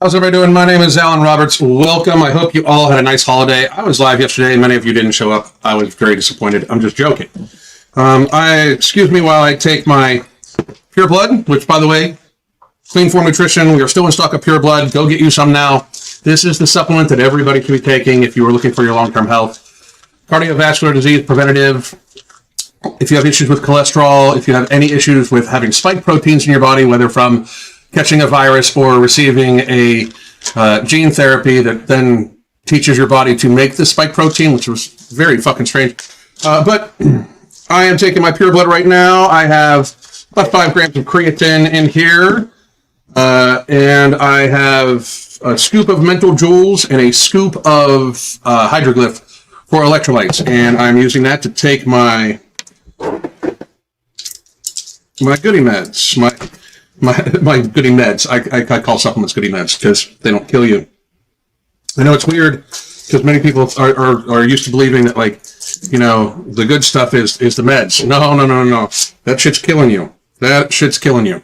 How's everybody doing? My name is Alan Roberts. Welcome. I hope you all had a nice holiday. I was live yesterday. Many of you didn't show up. I was very disappointed. I'm just joking. Excuse me while I take my Pure Blood, which, by the way, Clean Form Nutrition. We are still in stock of Pure Blood. Go get you some now. This is the supplement that everybody should be taking if you are looking for your long-term health. Cardiovascular disease preventative. If you have issues with cholesterol, if you have any issues with having spike proteins in your body, whether from catching a virus or receiving a gene therapy that then teaches your body to make the spike protein, which was very fucking strange. But I am taking my Pure Blood right now. I have about 5 grams of creatine in here. And I have a scoop of mental jewels and a scoop of hydroglyph for electrolytes. And I'm using that to take my goodie meds, my goodie meds. I call supplements goodie meds because they don't kill you. I know it's weird because many people are used to believing that, like, you know, the good stuff is the meds. No. That shit's killing you. That shit's killing you.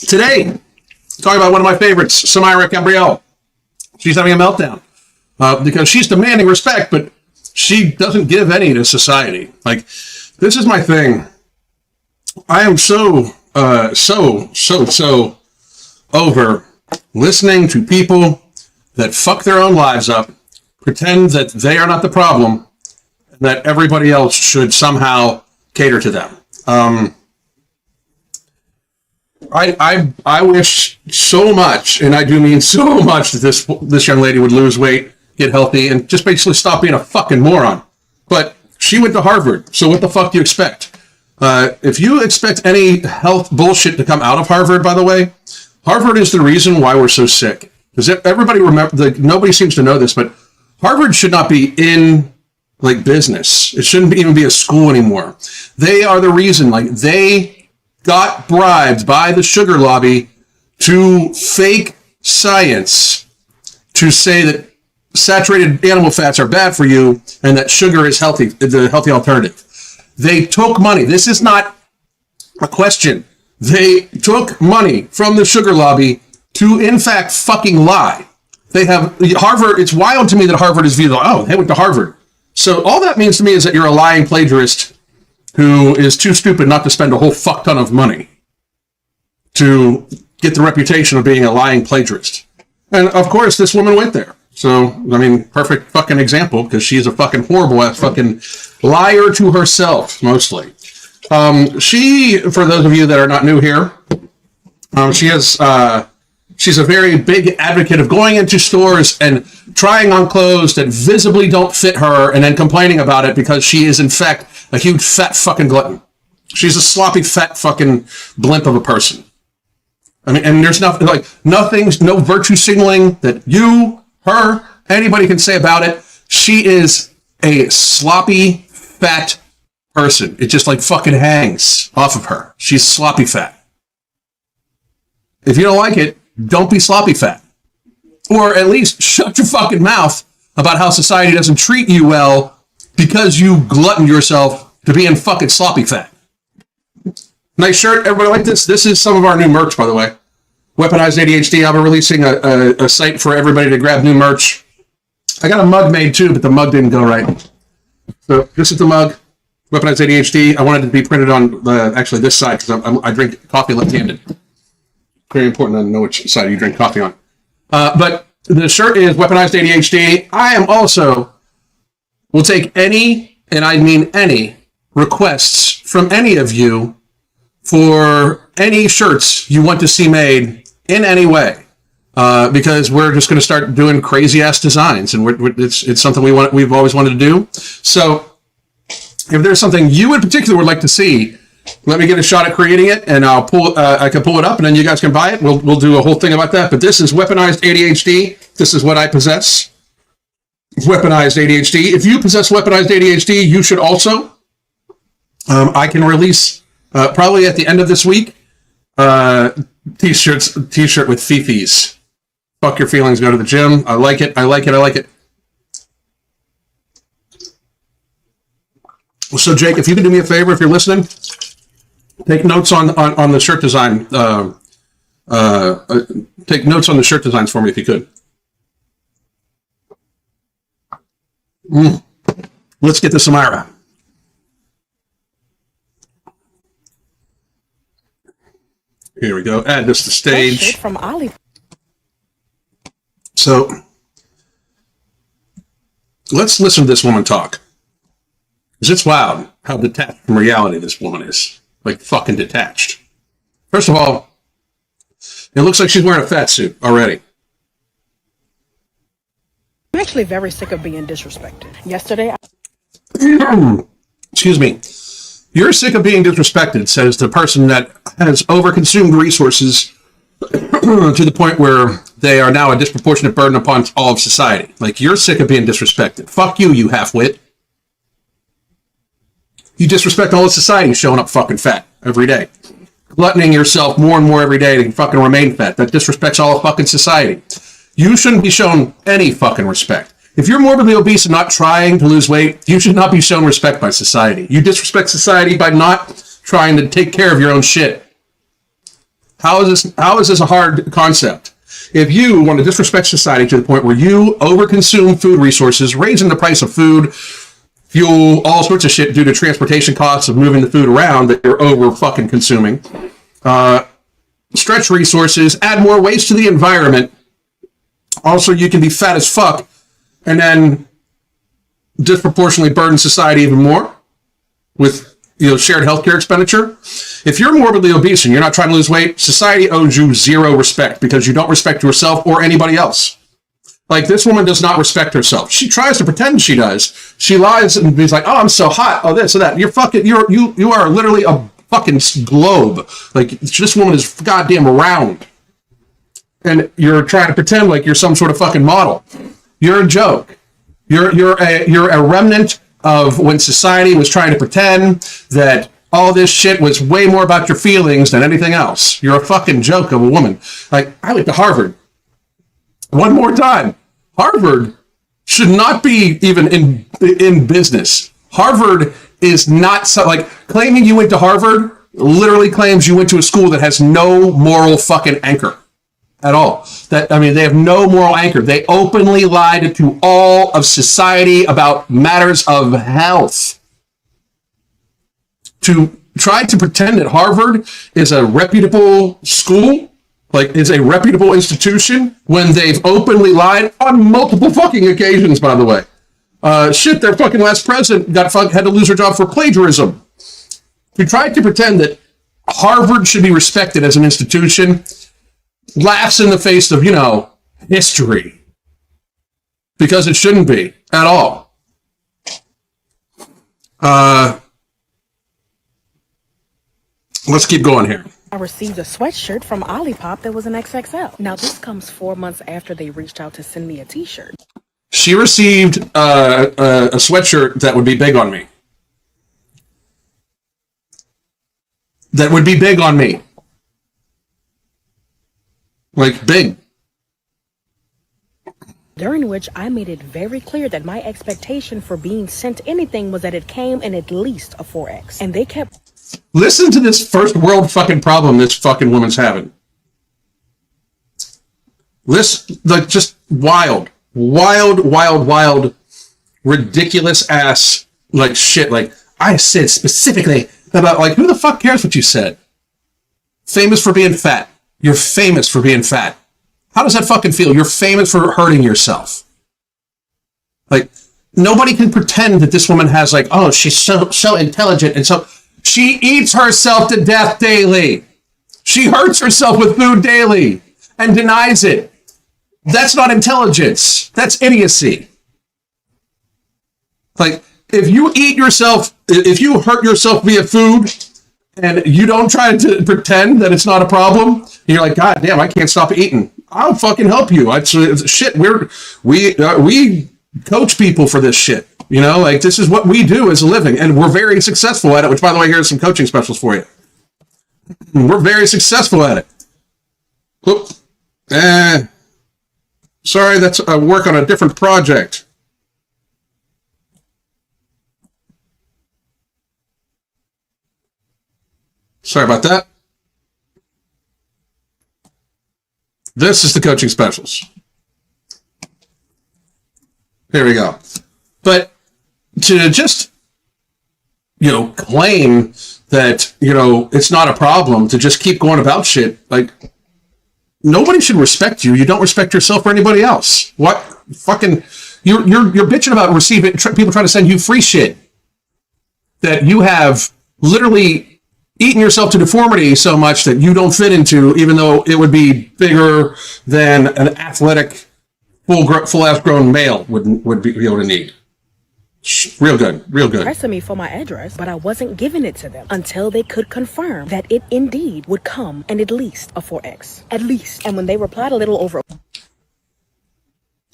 Today, talking about one of my favorites, Samyra Cambrielle. She's having a meltdown because she's demanding respect, but she doesn't give any to society. Like, this is my thing. I am so over listening to people that fuck their own lives up, pretend that they are not the problem, and that everybody else should somehow cater to them. I wish so much, and I do mean so much, that this young lady would lose weight, get healthy, and just basically stop being a fucking moron. But she went to Harvard, so what the fuck do you expect? If you expect any health bullshit to come out of Harvard, by the way, Harvard is the reason why we're so sick. Because everybody nobody seems to know this, but Harvard should not be in, like, business. It shouldn't even be a school anymore. They are the reason. Like, they got bribed by the sugar lobby to fake science to say that saturated animal fats are bad for you and that sugar is healthy, the healthy alternative. They took money. This is not a question. They took money from the sugar lobby to, in fact, fucking lie. They have Harvard. It's wild to me that Harvard is viewed like, oh, they went to Harvard. So all that means to me is that you're a lying plagiarist who is too stupid not to spend a whole fuck ton of money to get the reputation of being a lying plagiarist. And of course, this woman went there. So, I mean, perfect fucking example, because she's a fucking horrible ass fucking liar to herself, mostly. She, for those of you that are not new here, she's a very big advocate of going into stores and trying on clothes that visibly don't fit her and then complaining about it because she is, in fact, a huge fat fucking glutton. She's a sloppy fat fucking blimp of a person. I mean, and there's nothing, no virtue signaling that you, her, anybody can say about it. She is a sloppy fat person. It just, like, fucking hangs off of her. She's sloppy fat. If you don't like it, don't be sloppy fat. Or at least shut your fucking mouth about how society doesn't treat you well because you glutton yourself to being fucking sloppy fat. Nice shirt. Everybody like this? This is some of our new merch, by the way. Weaponized ADHD. I'll be releasing a site for everybody to grab new merch. I got a mug made too, but the mug didn't go right. So this is the mug. Weaponized ADHD. I wanted it to be printed on actually this side because I drink coffee left-handed. Very important to know which side you drink coffee on. But the shirt is Weaponized ADHD. I am also, will take any, and I mean any, requests from any of you for any shirts you want to see made in any way. Because we're just going to start doing crazy ass designs, and it's something we've always wanted to do. So if there's something you in particular would like to see, let me get a shot at creating it, and I can pull it up, and then you guys can buy it. We'll do a whole thing about that. But this is Weaponized ADHD. This is what I possess. Weaponized ADHD. If you possess Weaponized ADHD, you should also. I can release probably at the end of this week t-shirt with Fifi's. Fuck your feelings. Go to the gym. I like it. I like it. I like it. So, Jake, if you can do me a favor, if you're listening, Take notes on the shirt design. Take notes on the shirt designs for me if you could. Let's get to Samyra. Here we go. Add this to stage. From Ollie. So let's listen to this woman talk. Because it's wild how detached from reality this woman is. Like fucking detached. First of all, it looks like she's wearing a fat suit already. I'm actually very sick of being disrespected. Yesterday, Excuse me. You're sick of being disrespected, says the person that has overconsumed resources to the point where they are now a disproportionate burden upon all of society. Like, you're sick of being disrespected. Fuck you, you half-wit. You disrespect all of society showing up fucking fat every day. Gluttoning yourself more and more every day to fucking remain fat. That disrespects all of fucking society. You shouldn't be shown any fucking respect. If you're morbidly obese and not trying to lose weight, you should not be shown respect by society. You disrespect society by not trying to take care of your own shit. How is this a hard concept? If you want to disrespect society to the point where you overconsume food resources, raising the price of food, fuel, all sorts of shit due to transportation costs of moving the food around that you're over fucking consuming, stretch resources, add more waste to the environment. Also, you can be fat as fuck and then disproportionately burden society even more with, shared healthcare expenditure. If you're morbidly obese and you're not trying to lose weight, society owes you zero respect because you don't respect yourself or anybody else. Like, this woman does not respect herself. She tries to pretend she does. She lies and is like, oh, I'm so hot. Oh, this or that. You are literally a fucking globe. Like, this woman is goddamn round. And you're trying to pretend like you're some sort of fucking model. You're a joke. You're a remnant of when society was trying to pretend that all this shit was way more about your feelings than anything else. You're a fucking joke of a woman. Like, I went to Harvard. One more time. Harvard should not be even in business. Harvard is not claiming you went to Harvard literally claims you went to a school that has no moral fucking anchor at all. They have no moral anchor. They openly lied to all of society about matters of health. To try to pretend that Harvard is a reputable school, is a reputable institution, when they've openly lied on multiple fucking occasions, by the way. Their fucking last president had to lose her job for plagiarism. To try to pretend that Harvard should be respected as an institution laughs in the face of, history. Because it shouldn't be at all. Let's keep going here. I received a sweatshirt from Olipop that was an XXL. Now, this comes 4 months after they reached out to send me a t-shirt. She received a sweatshirt that would be big on me. That would be big on me. Like, big. During which I made it very clear that my expectation for being sent anything was that it came in at least a 4X. And they kept... Listen to this first world fucking problem this fucking woman's having. Just wild, ridiculous ass, shit. I said specifically about, who the fuck cares what you said? Famous for being fat. You're famous for being fat. How does that fucking feel? You're famous for hurting yourself. Nobody can pretend that this woman has she's so intelligent and so... She eats herself to death daily. She hurts herself with food daily and denies it. That's not intelligence. That's idiocy. If you hurt yourself via food and you don't try to pretend that it's not a problem, and you're like, God damn, I can't stop eating. I'll fucking help you. Shit, we coach people for this shit. This is what we do as a living, and we're very successful at it, which, by the way, here's some coaching specials for you. We're very successful at it. Whoop. Sorry, that's a work on a different project. Sorry about that. This is the coaching specials. Here we go. But to just, claim that, it's not a problem, to just keep going about shit, like, nobody should respect you. You don't respect yourself or anybody else. What fucking, you're bitching about receiving, people trying to send you free shit that you have literally eaten yourself to deformity so much that you don't fit into, even though it would be bigger than an athletic, full-ass grown male would be able to need. Real good. Pressing me for my address, but I wasn't giving it to them until they could confirm that it indeed would come in at least a 4X. At least. And when they replied a little over...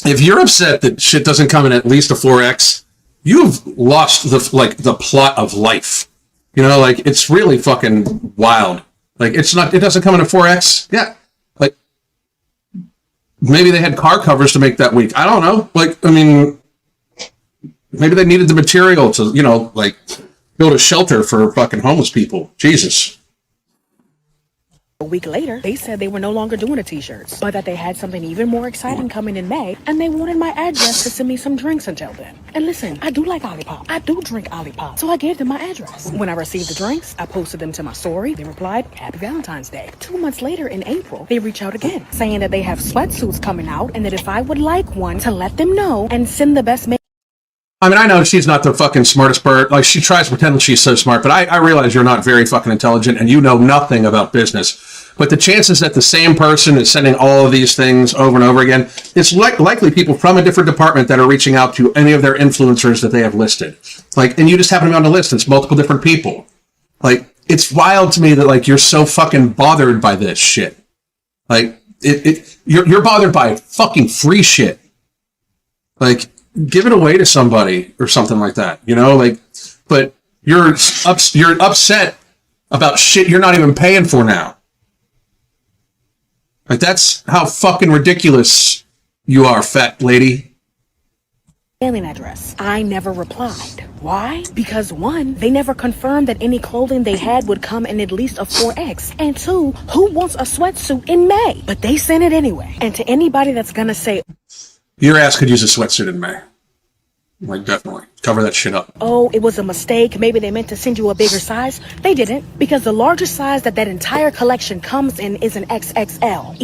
If you're upset that shit doesn't come in at least a 4X, you've lost the plot of life. It's really fucking wild. It doesn't come in a 4X. Yeah. Maybe they had car covers to make that week. I don't know. Maybe they needed the material to, build a shelter for fucking homeless people. Jesus. A week later, they said they were no longer doing the t-shirts, but that they had something even more exciting coming in May, and they wanted my address to send me some drinks until then. And listen, I do like Olipop. I do drink Olipop. So I gave them my address. When I received the drinks, I posted them to my story. They replied, Happy Valentine's Day. 2 months later, in April, they reach out again, saying that they have sweatsuits coming out, and that if I would like one, to let them know and send the best I know she's not the fucking smartest bird. She tries to pretend that she's so smart, but I realize you're not very fucking intelligent and you know nothing about business. But the chances that the same person is sending all of these things over and over again, it's likely people from a different department that are reaching out to any of their influencers that they have listed. And you just happen to be on the list. It's multiple different people. It's wild to me that, you're so fucking bothered by this shit. You're bothered by fucking free shit. Give it away to somebody or something like that, but you're upset about shit you're not even paying for now. That's how fucking ridiculous you are, fat lady. Mailing address. I never replied. Why? Because 1, they never confirmed that any clothing they had would come in at least a 4X. And 2, who wants a sweatsuit in May? But they sent it anyway. And to anybody that's gonna say, your ass could use a sweatsuit in May. Definitely. Cover that shit up. Oh, it was a mistake. Maybe they meant to send you a bigger size. They didn't, because the largest size that entire collection comes in is an XXL.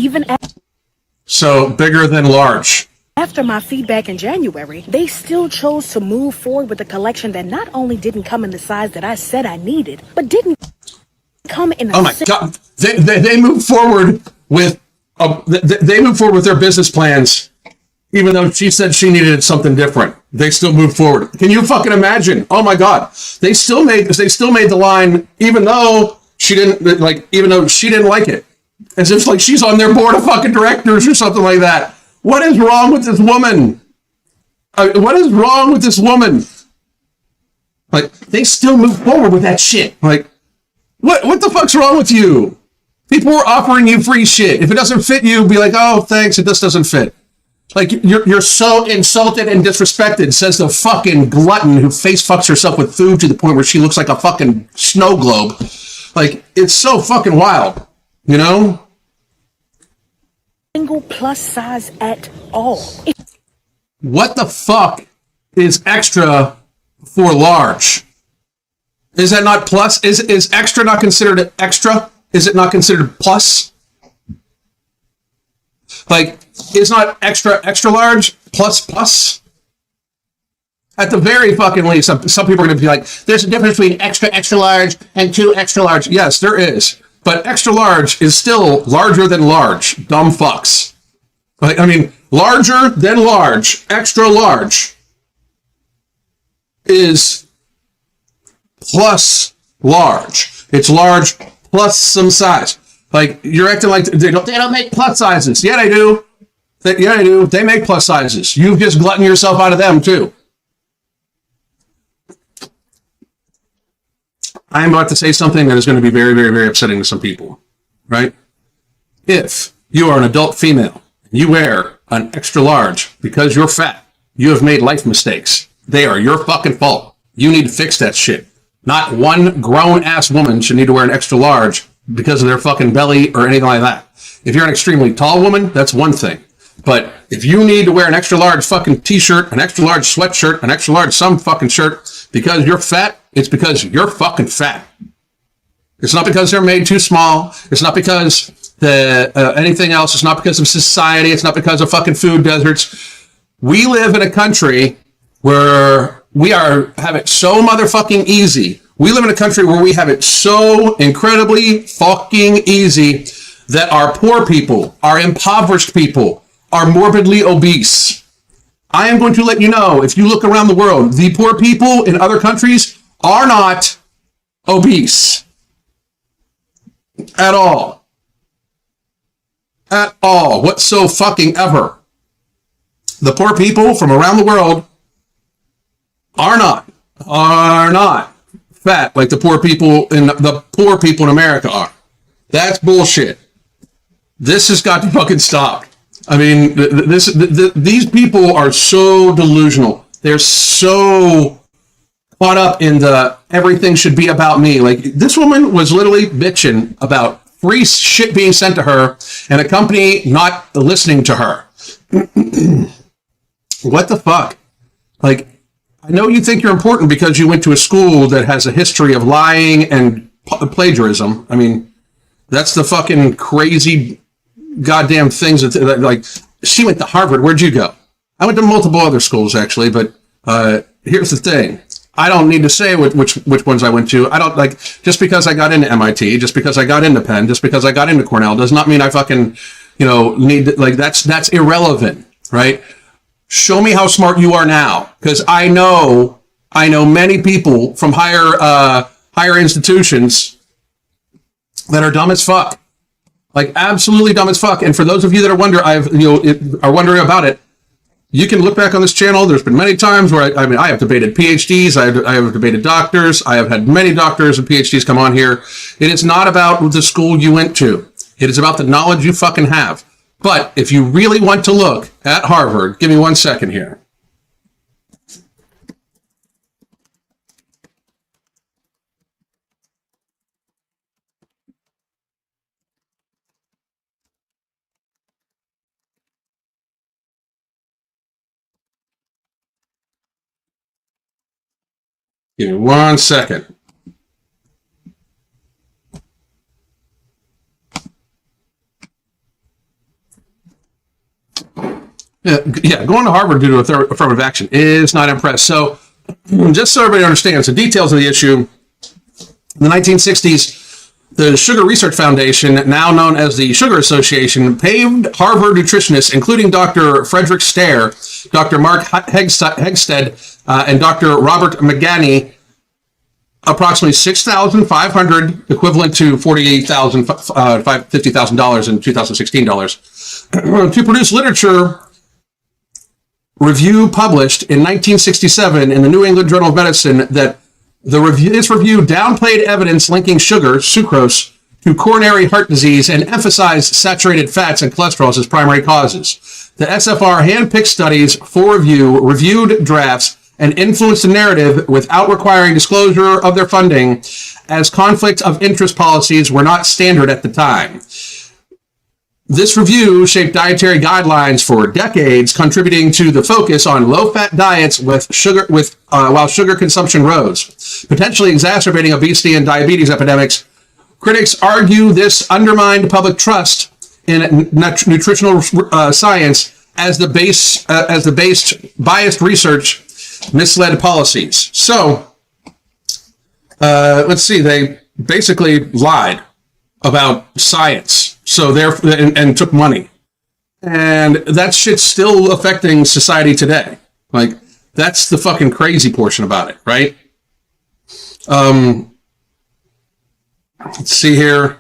So, bigger than large. After my feedback in January, they still chose to move forward with a collection that not only didn't come in the size that I said I needed, but didn't come in a... Oh my God. They moved forward with... they moved forward with their business plans, even though she said she needed something different. They still moved forward. Can you fucking imagine? Oh my God. They still made the line, even though she didn't like it. As if she's on their board of fucking directors or something like that. What is wrong with this woman? What is wrong with this woman? They still move forward with that shit. What the fuck's wrong with you? People were offering you free shit. If it doesn't fit you, be like, oh, thanks, this doesn't fit. You're so insulted and disrespected, says the fucking glutton who face fucks herself with food to the point where she looks like a fucking snow globe. It's so fucking wild, Single plus size at all. What the fuck is extra for large? Is that not plus? Is extra not considered extra? Is it not considered plus? Is not extra large plus? At the very fucking least, some people are going to be like, there's a difference between extra large and 2 extra large. Yes, there is. But extra large is still larger than large. Dumb fucks. Larger than large, extra large is plus large. It's large plus some size. You're acting like they don't make plus sizes. Yeah, they do. Yeah, they do. They make plus sizes. You've just gluttoned yourself out of them, too. I'm about to say something that is going to be very, very, very upsetting to some people, right? If you are an adult female, and you wear an extra large because you're fat, you have made life mistakes. They are your fucking fault. You need to fix that shit. Not one grown-ass woman should need to wear an extra large because of their fucking belly or anything like that. If you're an extremely tall woman, that's one thing. But if you need to wear an extra large fucking t-shirt, an extra large sweatshirt, an extra large some fucking shirt because you're fat, it's because you're fucking fat. It's not because they're made too small. It's not because anything else. It's not because of society. It's not because of fucking food deserts. We live in a country where we have it so motherfucking easy. We live in a country where we have it so incredibly fucking easy that our poor people, our impoverished people, are morbidly obese. I am going to let you know, if you look around the world, the poor people in other countries are not obese. At all. At all. Whatsoever. The poor people from around the world are not fat like the poor people in America are. That's bullshit. This has got to fucking stop. I mean, these people are so delusional. They're so caught up in the everything should be about me. Like, this woman was literally bitching about free shit being sent to her and a company not listening to her. What the fuck? Like, I know you think you're important because you went to a school that has a history of lying and plagiarism. I mean, that's the fucking crazy goddamn things that, like, she went to Harvard. Where'd you go? I went to multiple other schools, actually, but here's the thing. I don't need to say which ones I went to. I don't, like, just because I got into MIT, just because I got into Penn, just because I got into Cornell does not mean I fucking, need, like, that's irrelevant, right? Show me how smart you are now, because I know many people from higher institutions that are dumb as fuck, like absolutely dumb as fuck. And for those of you that are wondering about it, you can look back on this channel. There's been many times where I have debated PhDs, I have debated doctors, I have had many doctors and PhDs come on here. It is not about the school you went to. It is about the knowledge you fucking have. But if you really want to look at Harvard, give me 1 second here. Give me 1 second. Yeah, going to Harvard due to affirmative action is not impressed. So, just so everybody understands the details of the issue, in the 1960s, the Sugar Research Foundation, now known as the Sugar Association, paid Harvard nutritionists, including Dr. Frederick Stair, Dr. Mark Hegsted, and Dr. Robert McGanney, approximately $6,500, equivalent to $50,000 in 2016 dollars, to produce literature review published in 1967 in the New England Journal of Medicine that this review downplayed evidence linking sugar, sucrose, to coronary heart disease and emphasized saturated fats and cholesterol as primary causes. The SFR handpicked studies for review, reviewed drafts, and influenced the narrative without requiring disclosure of their funding, as conflict of interest policies were not standard at the time. This review shaped dietary guidelines for decades, contributing to the focus on low-fat diets while sugar consumption rose, potentially exacerbating obesity and diabetes epidemics. Critics argue this undermined public trust in nutritional science as the biased research misled policies. So, let's see. They basically lied about science. So and took money, and that shit's still affecting society today. Like, that's the fucking crazy portion about it, right? Let's see here.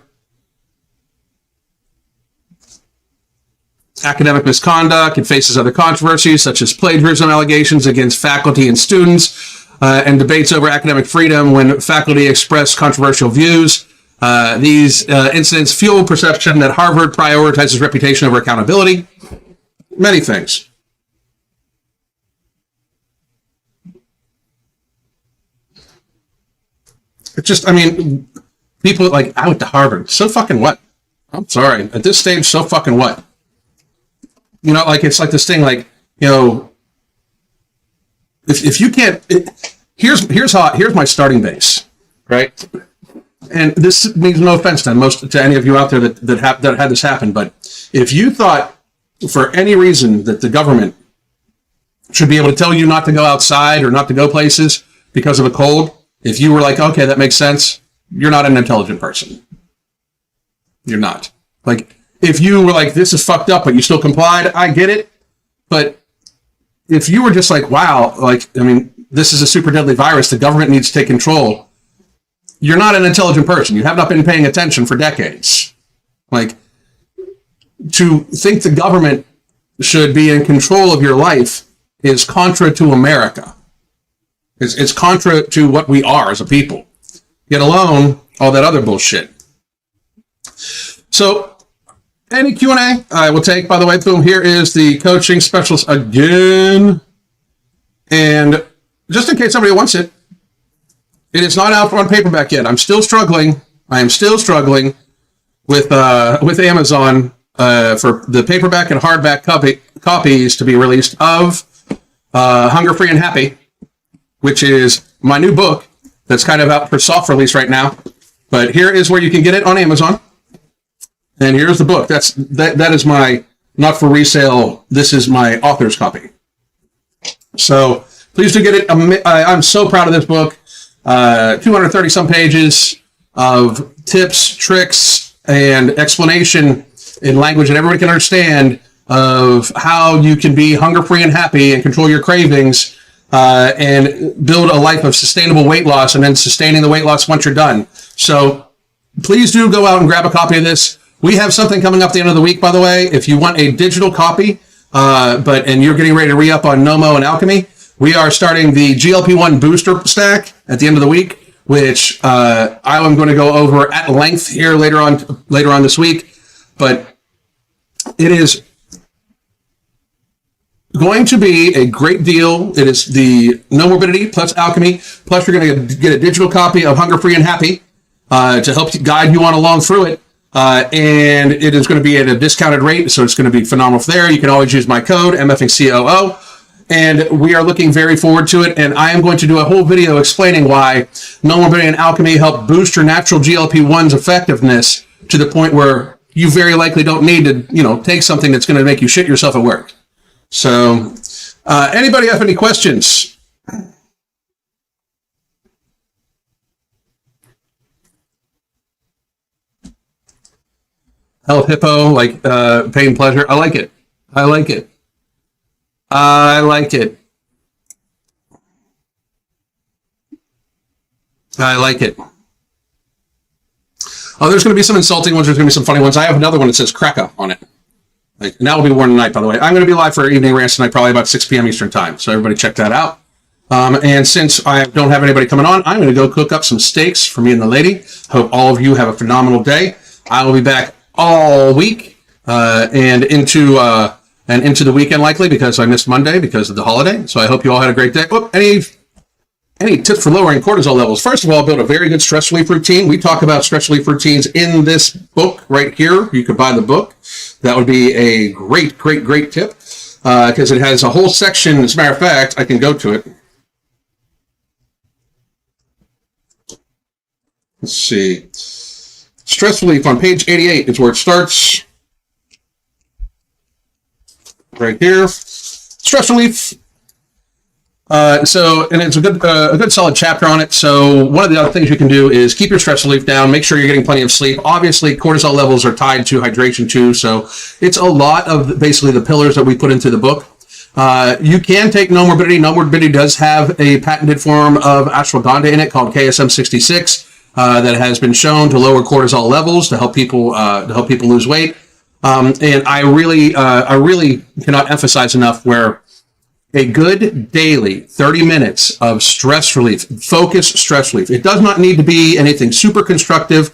Academic misconduct. It faces other controversies such as plagiarism allegations against faculty and students, and debates over academic freedom when faculty express controversial views. These incidents fuel perception that Harvard prioritizes reputation over accountability. Many things. It's just, I mean, people like, I went to Harvard. So fucking what? I'm sorry. At this stage, so fucking what? You know, like, it's like this thing, like, you know, if you can't, here's my starting base, right? And this means no offense to any of you out there that had this happen, but if you thought for any reason that the government should be able to tell you not to go outside or not to go places because of a cold, if you were like, okay, that makes sense, you're not an intelligent person. You're not. Like, if you were like, this is fucked up, but you still complied, I get it. But if you were just like, wow, like, I mean, this is a super deadly virus, the government needs to take control, you're not an intelligent person. You have not been paying attention for decades. Like, to think the government should be in control of your life is contra to America. It's contra to what we are as a people, yet alone all that other bullshit. So, any Q&A I will take. By the way, boom, here is the coaching specialist again. And just in case somebody wants it, it is not out on paperback yet. I'm still struggling. I am still struggling with Amazon for the paperback and hardback copies to be released of Hunger Free and Happy, which is my new book that's kind of out for soft release right now. But here is where you can get it on Amazon. And here's the book. That is my, not for resale, this is my author's copy. So please do get it. I'm so proud of this book. 230 some pages of tips, tricks, and explanation in language that everybody can understand of how you can be hunger free and happy and control your cravings and build a life of sustainable weight loss and then sustaining the weight loss once you're done. So please do go out and grab a copy of this. We have something coming up at the end of the week, by the way. If you want a digital copy, and you're getting ready to re-up on Nomo and Alchemy, we are starting the GLP-1 booster stack at the end of the week, which I am going to go over at length here later on this week. But it is going to be a great deal. It is the No Morbidity plus Alchemy, plus you're going to get a digital copy of Hunger Free and Happy to help guide you on along through it. And it is going to be at a discounted rate, so it's going to be phenomenal there. You can always use my code, MFingCOO, and we are looking very forward to it. And I am going to do a whole video explaining why No Morbidity and Alchemy help boost your natural GLP-1's effectiveness to the point where you very likely don't need to, take something that's going to make you shit yourself at work. So, anybody have any questions? Health hippo, like pain pleasure. I like it. I like it. I like it. I like it. Oh, there's going to be some insulting ones. There's going to be some funny ones. I have another one that says cracker on it. Like, and that will be worn tonight, by the way. I'm going to be live for Evening Rants tonight, probably about 6 p.m. Eastern time. So everybody check that out. And since I don't have anybody coming on, I'm going to go cook up some steaks for me and the lady. Hope all of you have a phenomenal day. I will be back all week and into the weekend likely because I missed Monday because of the holiday. So I hope you all had a great day. Oh, any tips for lowering cortisol levels? First of all, build a very good stress relief routine. We talk about stress relief routines in this book right here. You could buy the book. That would be a great, great, great tip because it has a whole section. As a matter of fact, I can go to it. Let's see. Stress relief on page 88 is where it starts. Right here. Stress relief. And it's a good solid chapter on it. So one of the other things you can do is keep your stress relief down. Make sure you're getting plenty of sleep. Obviously, cortisol levels are tied to hydration too. So it's a lot of basically the pillars that we put into the book. You can take No Morbidity. No Morbidity does have a patented form of ashwagandha in it called KSM 66. That has been shown to lower cortisol levels to help people lose weight. And I really cannot emphasize enough where a good daily 30 minutes of stress relief, focused stress relief. It does not need to be anything super constructive,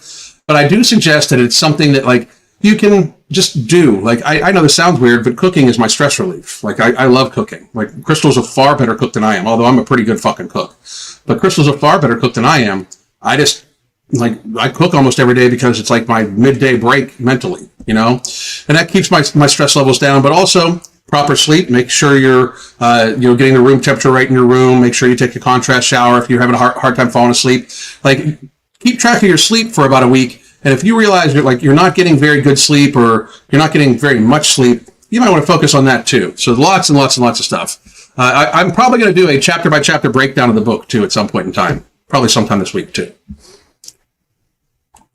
but I do suggest that it's something that like you can just do. Like I know this sounds weird, but cooking is my stress relief. Like I love cooking. Like Crystal's a far better cook than I am, although I'm a pretty good fucking cook. But Crystal's a far better cook than I am. I cook almost every day because it's like my midday break mentally, and that keeps my stress levels down. But also proper sleep. Make sure you're getting the room temperature right in your room. Make sure you take a contrast shower if you're having a hard time falling asleep. Like, keep track of your sleep for about a week. And if you realize you're not getting very good sleep or you're not getting very much sleep, you might want to focus on that too. So lots and lots and lots of stuff. I'm probably going to do a chapter by chapter breakdown of the book too at some point in time. Probably sometime this week too.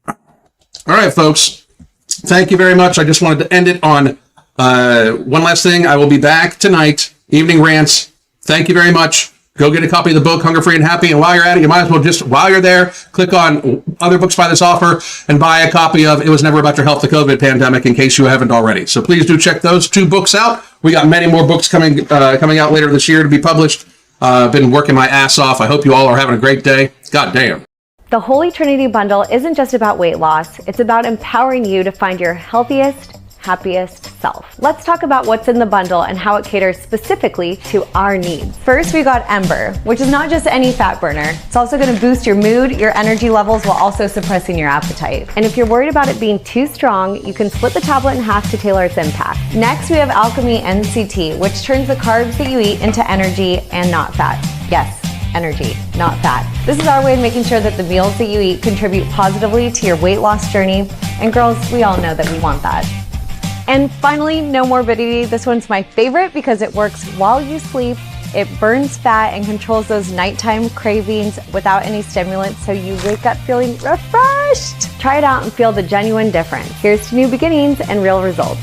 All right, folks. Thank you very much. I just wanted to end it on one last thing. I will be back tonight, evening rants. Thank you very much. Go get a copy of the book, Hunger Free and Happy. And while you're at it, you might as well just, while you're there, click on other books by this author and buy a copy of It Was Never About Your Health, the COVID Pandemic, in case you haven't already. So please do check those 2 books out. We got many more books coming out later this year to be published. Been working my ass off. I hope you all are having a great day. God damn. The Holy Trinity Bundle isn't just about weight loss. It's about empowering you to find your healthiest, happiest self. Let's talk about what's in the bundle and how it caters specifically to our needs. First, we got Ember, which is not just any fat burner. It's also going to boost your mood, your energy levels, while also suppressing your appetite. And if you're worried about it being too strong, you can split the tablet in half to tailor its impact. Next, we have Alchemy NCT, which turns the carbs that you eat into energy and not fat. Yes, energy, not fat. This is our way of making sure that the meals that you eat contribute positively to your weight loss journey. And girls, we all know that we want that. And finally, no morbidity. This one's my favorite because it works while you sleep. It burns fat and controls those nighttime cravings without any stimulants, so you wake up feeling refreshed. Try it out and feel the genuine difference. Here's to new beginnings and real results.